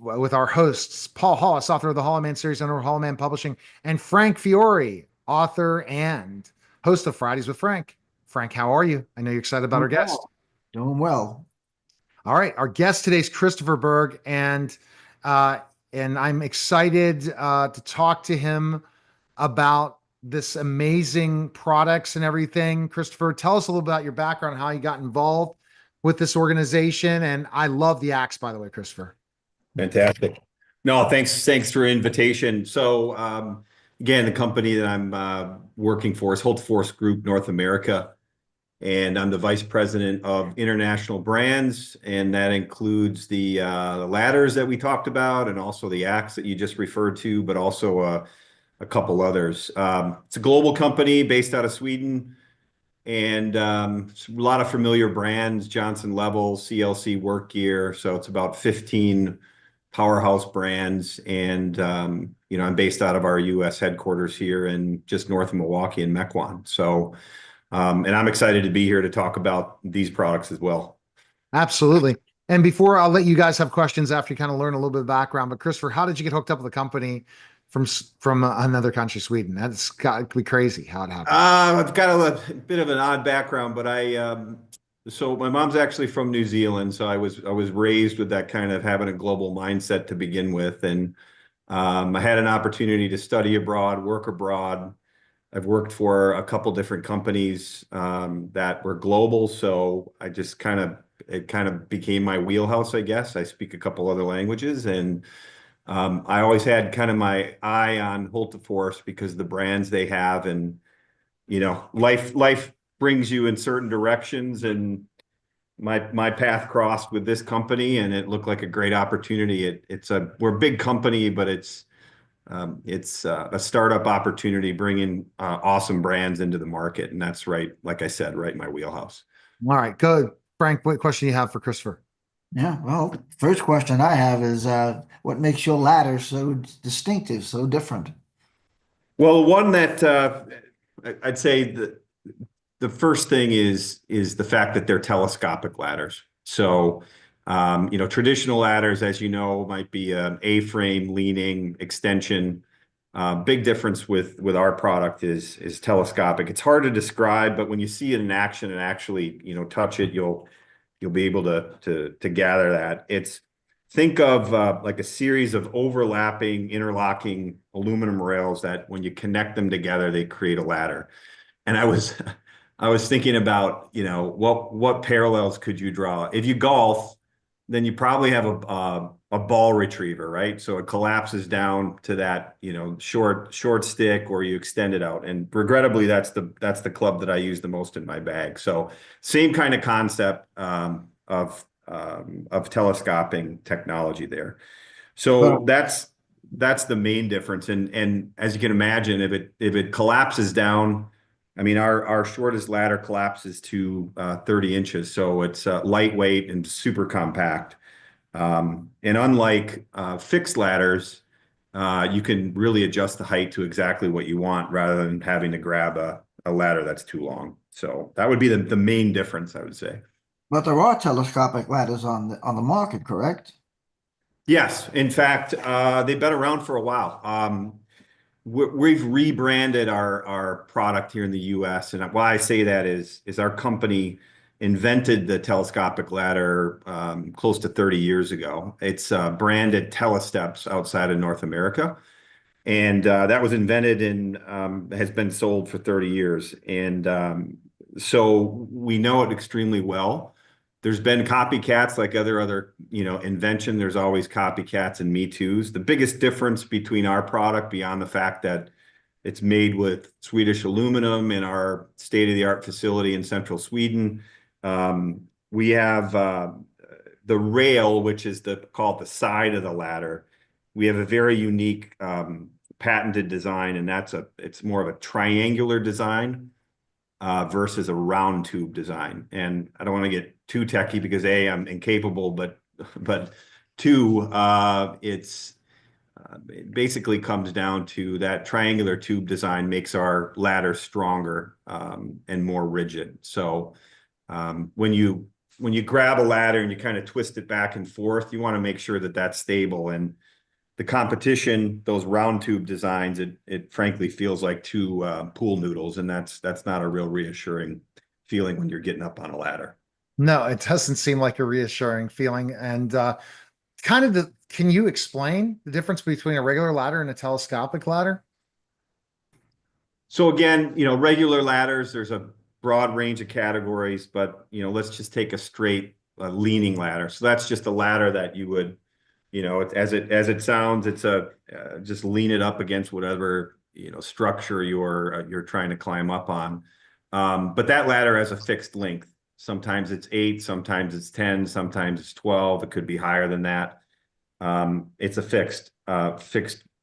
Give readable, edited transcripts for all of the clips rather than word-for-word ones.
with our hosts, Paul Hollis, author of the Hollow Man series, owner of Hollow Man Publishing, and Frank Fiore, author and host of Fridays with Frank. Frank, how are you? I know you're excited about our Doing guest. well. Doing well. All right, our guest today is Christopher Berg, uh, and I'm excited to talk to him about this amazing products and everything. Christopher, tell us a little about your background, how you got involved with this organization, and I love the axe, by the way, Christopher. Fantastic. No, thanks for invitation. So, again, the company that I'm working for is Holt Force Group North America, and I'm the vice president of international brands, and that includes the ladders that we talked about, and also the axe that you just referred to, but also a couple others. It's a global company based out of Sweden, and a lot of familiar brands: Johnson Level, CLC Work Gear. So it's about 15 powerhouse brands, and I'm based out of our U.S. headquarters here in just north of Milwaukee in Mequon. So, and I'm excited to be here to talk about these products as well. Absolutely. And before I'll let you guys have questions after you kind of learn a little bit of background, but Christopher, how did you get hooked up with the company from another country, Sweden? That's got to be crazy how it happened. I've got a bit of an odd background, but so my mom's actually from New Zealand, so I was raised with that kind of having a global mindset to begin with, and I had an opportunity to study abroad, work abroad. I've worked for a couple different companies that were global, so it kind of became my wheelhouse, I guess. I speak a couple other languages, and I always had kind of my eye on Holtefors because of the brands they have, and life brings you in certain directions, and my path crossed with this company, and it looked like a great opportunity. We're a big company, but it's a startup opportunity bringing awesome brands into the market, and that's right, like I said, right in my wheelhouse. All right, good. Frank, what question do you have for Christopher? Yeah, well, first question I have is what makes your ladder so distinctive, so different? Well, one that I'd say the first thing is the fact that they're telescopic ladders. So, traditional ladders, as you know, might be an A-frame leaning extension. Big difference with our product is telescopic. It's hard to describe, but when you see it in action and actually, touch it, you'll be able to gather that. Think of like a series of overlapping, interlocking aluminum rails that when you connect them together, they create a ladder. And I was thinking about, what parallels could you draw? If you golf, then you probably have a ball retriever, right? So it collapses down to that, short stick, or you extend it out. And regrettably, that's the club that I use the most in my bag. So same kind of concept of telescoping technology there. So Well, that's the main difference. And as you can imagine, if it collapses down, I mean, our shortest ladder collapses to 30 inches, so it's lightweight and super compact. And unlike fixed ladders, you can really adjust the height to exactly what you want rather than having to grab a ladder that's too long. So that would be the main difference, I would say. but there are telescopic ladders on the market, correct? Yes, in fact, they've been around for a while. We've rebranded our product here in the U.S. And why I say that is our company invented the telescopic ladder close to 30 years ago. It's branded Telesteps outside of North America. And that was invented and has been sold for 30 years. And so we know it extremely well. There's been copycats like other invention. There's always copycats and Me Too's. The biggest difference between our product, beyond the fact that it's made with Swedish aluminum in our state-of-the-art facility in central Sweden, we have the rail, which is called the side of the ladder. We have a very unique patented design, and it's more of a triangular design versus a round tube design. And I don't want to get too techy because A, I'm incapable, but two, it basically comes down to that triangular tube design makes our ladder stronger and more rigid. So when you when you grab a ladder and you kind of twist it back and forth, you want to make sure that that's stable. And the competition, those round tube designs, it frankly feels like two pool noodles, and that's not a real reassuring feeling when you're getting up on a ladder. No, it doesn't seem like a reassuring feeling. And can you explain the difference between a regular ladder and a telescopic ladder? So again, regular ladders, there's a broad range of categories, but let's just take a straight leaning ladder. So that's just a ladder that you would, as it sounds, it's just lean it up against whatever structure you're trying to climb up on. But that ladder has a fixed length. Sometimes it's 8, sometimes it's 10, sometimes it's 12. It could be higher than that. It's a fixed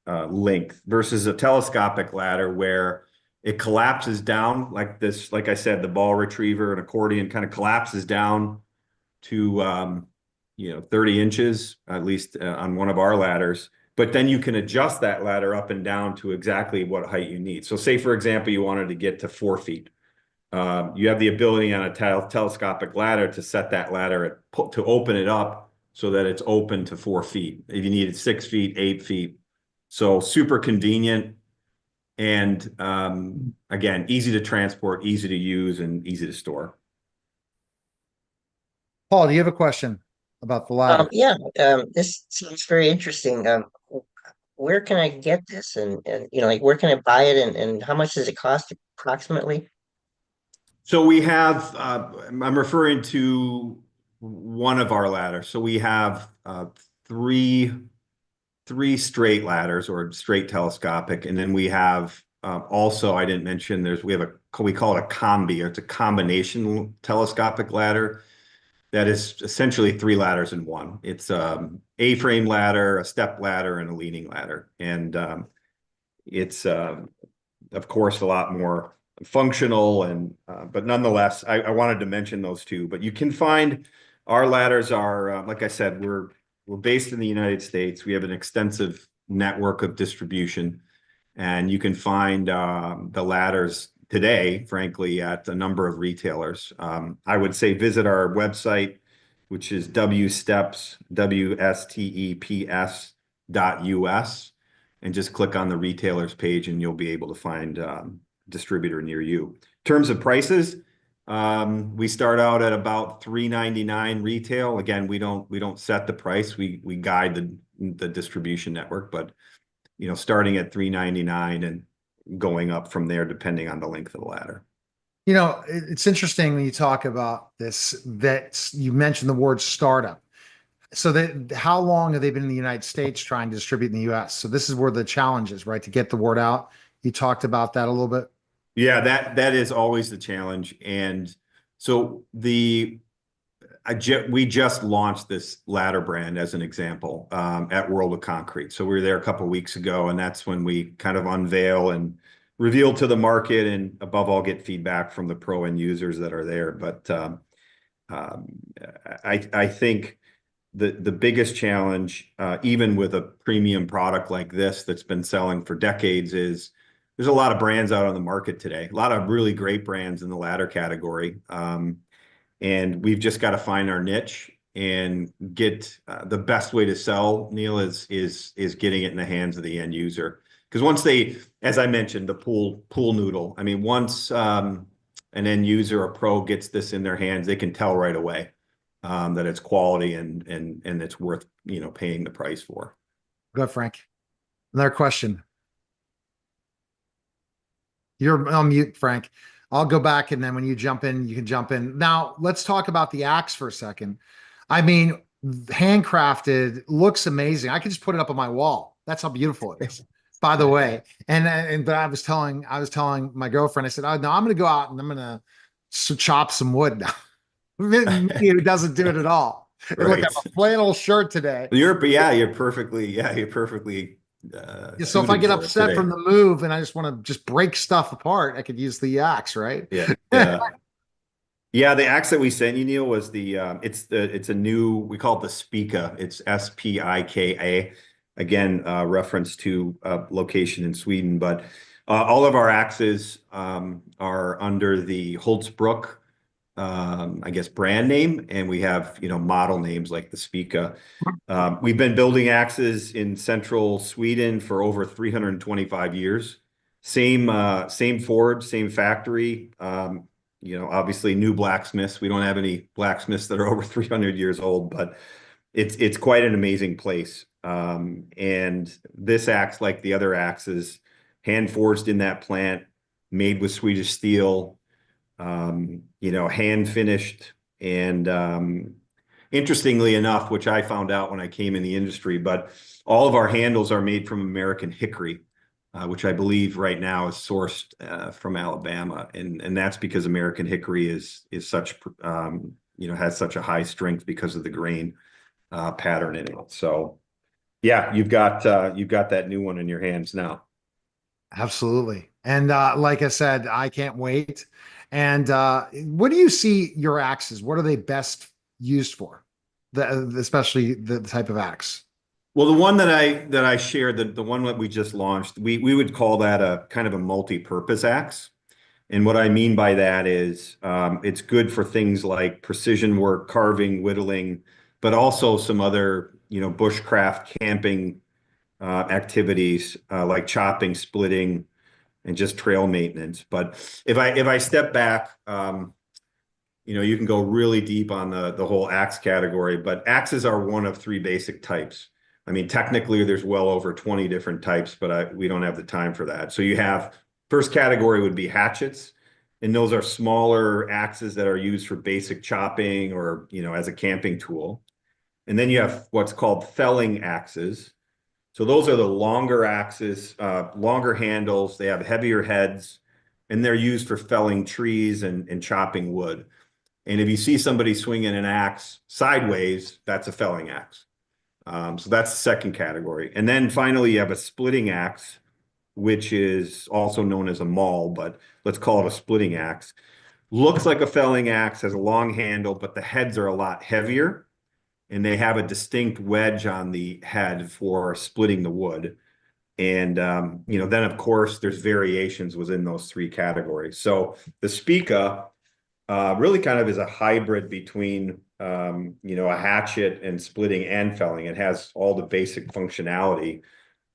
length versus a telescopic ladder where it collapses down like this. Like I said, the ball retriever and accordion kind of collapses down to 30 inches, at least on one of our ladders. But then you can adjust that ladder up and down to exactly what height you need. So say, for example, you wanted to get to 4 feet. You have the ability on a telescopic ladder to set that ladder to open it up so that it's open to 4 feet. If you needed 6 feet, 8 feet. So super convenient. And again, easy to transport, easy to use, and easy to store. Paul, do you have a question about the ladder? Yeah, this seems very interesting. Where can I get this, and like where can I buy it, and how much does it cost approximately? So we have, I'm referring to one of our ladders. So we have three straight ladders or straight telescopic, and then we have also, I didn't mention, we call it a combi, or it's a combination telescopic ladder that is essentially 3 ladders in one. It's A-frame ladder, a step ladder, and a leaning ladder, and it's of course a lot more functional, and but nonetheless, I wanted to mention those two. But you can find our ladders are like I said, we're based in the United States. We have an extensive network of distribution, and you can find the ladders today, frankly, at a number of retailers. I would say visit our website, which is wsteps.us, and just click on the retailers page, and you'll be able to find distributor near you. In terms of prices, we start out at about $3.99 retail. Again, we don't set the price. We guide the distribution network, but starting at $3.99 and going up from there depending on the length of the ladder. It's interesting when you talk about this, that you mentioned the word startup. So how long have they been in the United States trying to distribute in the US? So this is where the challenge is, right? To get the word out. You talked about that a little bit. Yeah, that is always the challenge. And so we just launched this ladder brand as an example at World of Concrete. So we were there a couple of weeks ago, and that's when we kind of unveil and reveal to the market, and above all, get feedback from the pro end users that are there. But I think the biggest challenge, even with a premium product like this that's been selling for decades, is there's a lot of brands out on the market today, a lot of really great brands in the ladder category. And we've just got to find our niche and get the best way to sell, Neil, is getting it in the hands of the end user. Because once they, as I mentioned, the pool noodle, I mean, once an end user or pro gets this in their hands, they can tell right away that it's quality and it's worth paying the price for. Go ahead, Frank. Another question. You're on mute, Frank. I'll go back, and then when you jump in, you can jump in. Now, let's talk about the axe for a second. I mean, handcrafted, looks amazing. I could just put it up on my wall. That's how beautiful it is, by the way. But I was telling my girlfriend, I said, "Oh no, I'm going to go out and I'm going to chop some wood now." It doesn't do it at all. Right. Look, I have a flannel shirt today. You're perfectly. So if I get upset from the move and I just want to break stuff apart, I could use the axe, right? Yeah. Yeah, the axe that we sent you, Neil, was it's a new, we call it the Spika. It's Spika. Again, reference to a location in Sweden, but all of our axes are under the Holtzbrook I guess, brand name, and we have, model names like the Spica. We've been building axes in central Sweden for over 325 years. Same forge, same factory. Obviously new blacksmiths. We don't have any blacksmiths that are over 300 years old, but it's quite an amazing place. And this axe, like the other axes, hand forged in that plant, made with Swedish steel, hand finished. And interestingly enough, which I found out when I came in the industry, but all of our handles are made from American hickory, which I believe right now is sourced from Alabama, and that's because American hickory is such has such a high strength because of the grain pattern in it. So yeah, you've got that new one in your hands now. Absolutely. And like I said, I can't wait. And what do you see your axes? What are they best used for? Especially the type of axe. Well, the one that I shared, the one that we just launched, we would call that a kind of a multi-purpose axe. And what I mean by that is it's good for things like precision work, carving, whittling, but also some other, bushcraft camping activities like chopping, splitting, and just trail maintenance. But if I step back, you can go really deep on the whole axe category, but axes are one of three basic types. I mean, technically there's well over 20 different types, but we don't have the time for that. So you have, first category would be hatchets, and those are smaller axes that are used for basic chopping or, as a camping tool. And then you have what's called felling axes. So those are the longer axes, longer handles. They have heavier heads, and they're used for felling trees and chopping wood. And if you see somebody swinging an axe sideways, that's a felling axe. So that's the second category. And then finally, you have a splitting axe, which is also known as a maul, but let's call it a splitting axe. Looks like a felling axe, has a long handle, but the heads are a lot heavier, and they have a distinct wedge on the head for splitting the wood. And then of course there's variations within those three categories. So the Spica really kind of is a hybrid between a hatchet and splitting and felling. It has all the basic functionality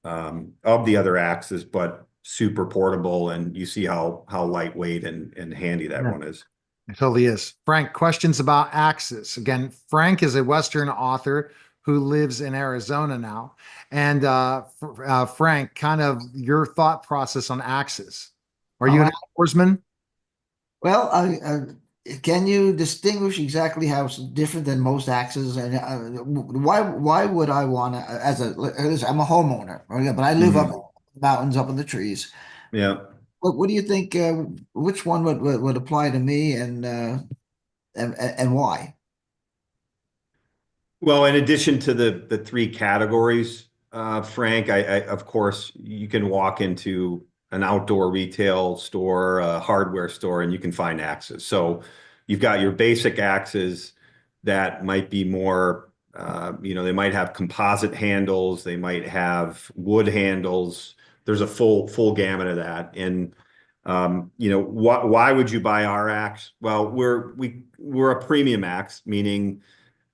of the other axes, but super portable, and you see how lightweight and handy that one is. It totally is. Frank, questions about axes. Again, Frank is a Western author who lives in Arizona now. And Frank, kind of your thought process on axes. Are you an outdoorsman? Well, can you distinguish exactly how it's different than most axes, and why would I want to, I'm a homeowner, right? But I live up in the mountains, up in the trees. Yeah. What do you think? Which one would apply to me, and why? Well, in addition to the three categories, Frank, I of course you can walk into an outdoor retail store, a hardware store, and you can find axes. So you've got your basic axes that might be more, they might have composite handles, they might have wood handles. There's a full gamut of that. And why would you buy our axe? Well, we're a premium axe, meaning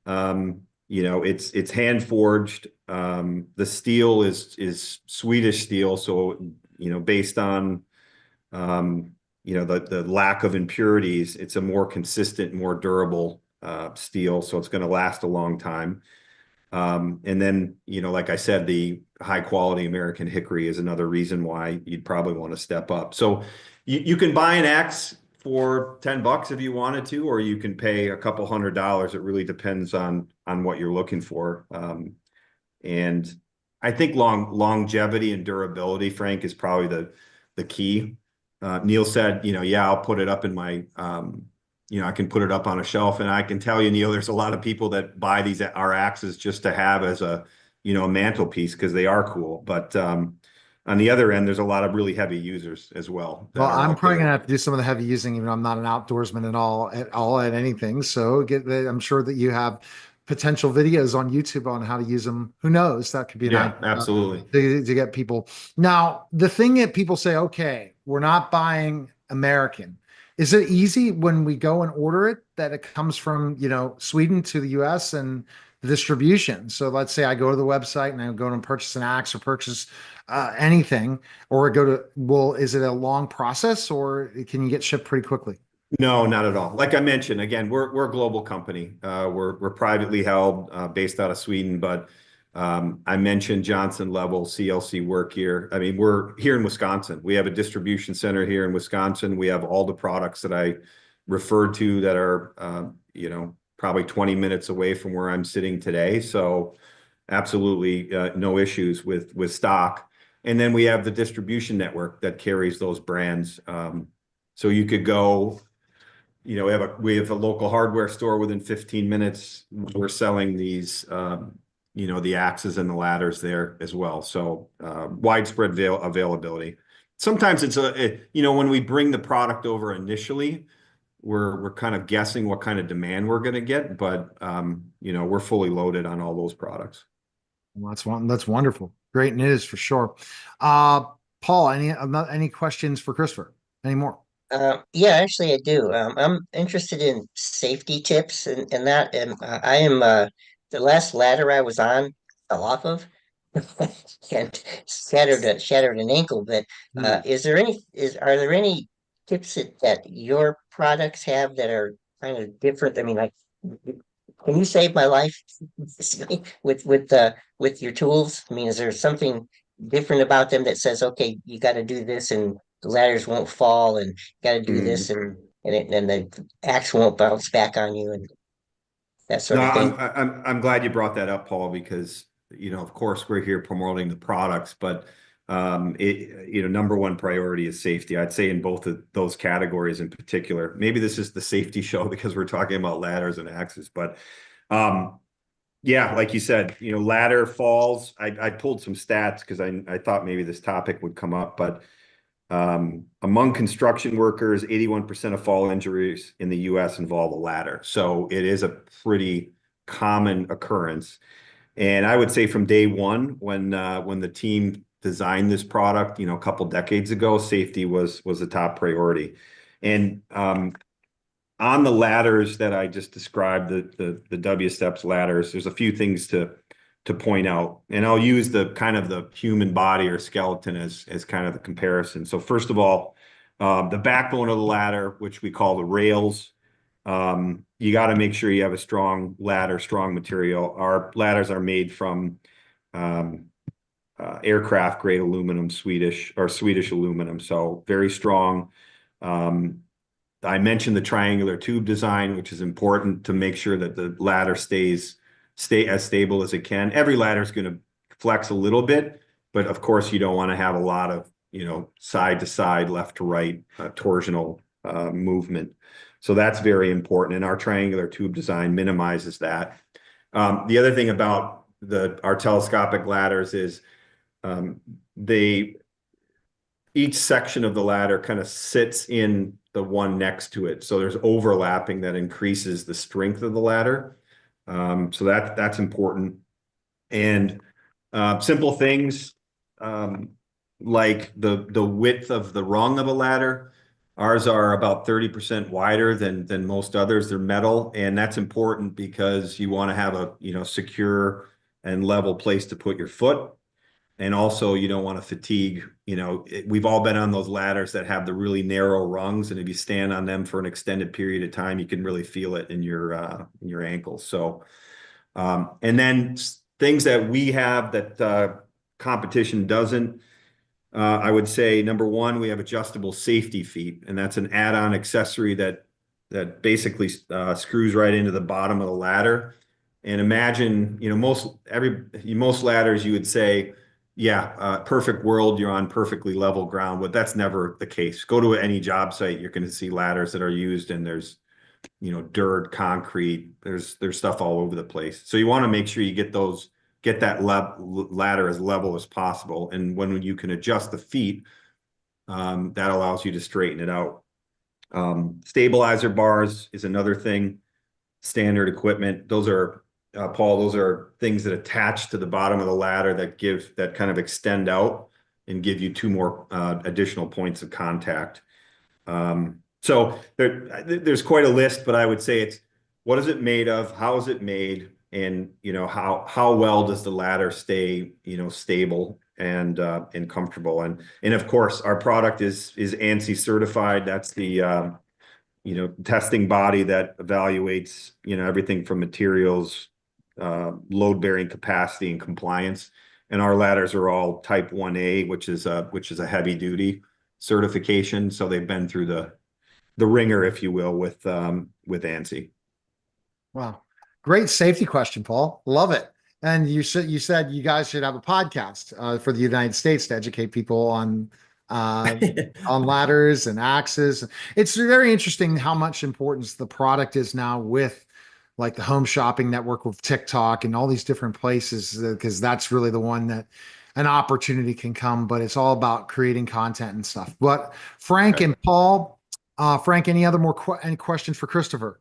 it's hand forged. The steel is Swedish steel, so based on the lack of impurities, it's a more consistent, more durable steel, so it's going to last a long time. And then like I said, the high quality American hickory is another reason why you'd probably want to step up. So you can buy an axe for $10 if you wanted to, or you can pay a couple $100. It really depends on what you're looking for. And I think longevity and durability, Frank, is probably the key. Neil said, yeah, I'll put it up in my, I can put it up on a shelf, and I can tell you, Neil, there's a lot of people that buy our axes just to have as a mantelpiece because they are cool. But on the other end, there's a lot of really heavy users as well. Well, I'm probably gonna have to do some of the heavy using, even though I'm not an outdoorsman at anything. So I'm sure that you have potential videos on YouTube on how to use them. Who knows? That could be an idea, absolutely, to get people. Now, the thing that people say, okay, we're not buying American. Is it easy when we go and order it that it comes from, Sweden to the US and the distribution? So let's say I go to the website and I go and purchase an axe or purchase anything, or is it a long process or can you get shipped pretty quickly? No, not at all. Like I mentioned, again, we're a global company. We're privately held, based out of Sweden, but I mentioned Johnson Level CLC work here. I mean, we're here in Wisconsin. We have a distribution center here in Wisconsin. We have all the products that I referred to that are, probably 20 minutes away from where I'm sitting today. So absolutely, no issues with stock. And then we have the distribution network that carries those brands. So you could go. We have a local hardware store within 15 minutes. We're selling these, the axes and the ladders there as well. So widespread availability. Sometimes when we bring the product over initially, we're kind of guessing what kind of demand we're going to get, but we're fully loaded on all those products. Well, that's wonderful. Great news for sure. Paul, any questions for Christopher? Any more? Yeah, actually, I do. I'm interested in safety tips and that. And I am the last ladder I was on fell off of and shattered an ankle. But are there any tips that your products have that are kind of different? I mean, like, can you save my life with your tools? I mean, is there something different about them that says, okay, you got to do this and the ladders won't fall, and you got to do this, and the axe won't bounce back on you, and that sort No, of thing? I'm glad you brought that up, Paul, because of course we're here promoting the products, but number one priority is safety. I'd say in both of those categories in particular. Maybe this is the safety show because we're talking about ladders and axes, but yeah, like you said, ladder falls. I pulled some stats because I thought maybe this topic would come up, but among construction workers, 81% of fall injuries in the US involve a ladder. So it is a pretty common occurrence. And I would say from day one, when the team designed this product, a couple decades ago, safety was a top priority. And on the ladders that I just described, the W steps ladders, there's a few things to point out, and I'll use the kind of the human body or skeleton as kind of the comparison. So first of all, the backbone of the ladder, which we call the rails, you got to make sure you have a strong ladder, strong material. Our ladders are made from aircraft grade aluminum, Swedish aluminum, so very strong. I mentioned the triangular tube design, which is important to make sure that the ladder stay as stable as it can. Every ladder is going to flex a little bit, but of course you don't want to have a lot of, side to side, left to right, torsional movement. So that's very important. And our triangular tube design minimizes that. The other thing about our telescopic ladders is each section of the ladder kind of sits in the one next to it. So there's overlapping that increases the strength of the ladder. So that's important. And simple things like the width of the rung of a ladder. Ours are about 30% wider than most others. They're metal, and that's important because you want to have a secure and level place to put your foot. And also, you don't want to fatigue. We've all been on those ladders that have the really narrow rungs, and if you stand on them for an extended period of time, you can really feel it in your ankles. So, and then things that we have that competition doesn't. I would say number one, we have adjustable safety feet, and that's an add-on accessory that basically screws right into the bottom of the ladder. And imagine, most ladders you would say, yeah, perfect world, you're on perfectly level ground, but that's never the case. Go to any job site, you're going to see ladders that are used, and there's, dirt, concrete, there's stuff all over the place. So you want to make sure you get that ladder as level as possible. And when you can adjust the feet, that allows you to straighten it out. Stabilizer bars is another thing. Standard equipment. Those are Paul, those are things that attach to the bottom of the ladder that kind of extend out and give you two more additional points of contact. So there's quite a list, but I would say it's what is it made of? How is it made? And how well does the ladder stay, stable and comfortable? And of course, our product is ANSI certified. That's the testing body that evaluates, everything from materials, load bearing capacity and compliance. And our ladders are all type 1A, which is a heavy duty certification. So they've been through the ringer, if you will, with ANSI. Wow. Great safety question, Paul. Love it. And you said you guys should have a podcast for the United States to educate people on ladders and axes. It's very interesting how much importance the product is now with like the home shopping network with TikTok and all these different places, because that's really the one that an opportunity can come, but it's all about creating content and stuff. But Frank and Paul, Frank, any any questions for Christopher?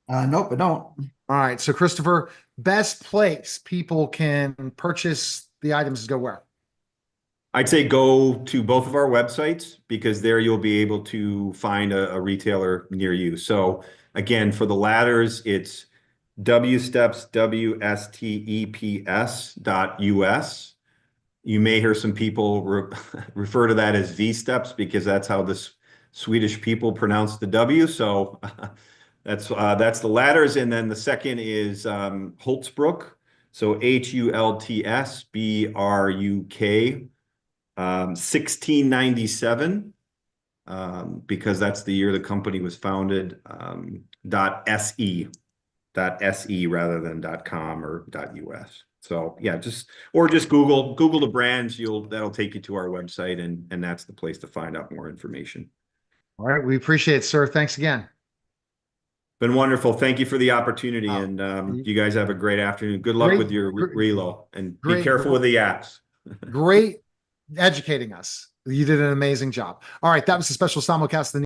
Nope, I don't. All right. So Christopher, best place people can purchase the items is go where? I'd say go to both of our websites because there you'll be able to find a retailer near you. So again, for the ladders, it's wsteps.us. You may hear some people refer to that as V-steps because that's how the Swedish people pronounce the W. So that's the ladders. And then the second is Holtzbrook. So HULTSBRUK, 1697, because that's the year the company was founded, .se rather than .com or .us. So yeah, just Google the brands. That'll take you to our website, and that's the place to find out more information. All right. We appreciate it, sir. Thanks again. Been wonderful. Thank you for the opportunity, and you guys have a great afternoon. Good luck with your relo, and be careful with the apps. Great educating us. You did an amazing job. All right. That was a special simulcast.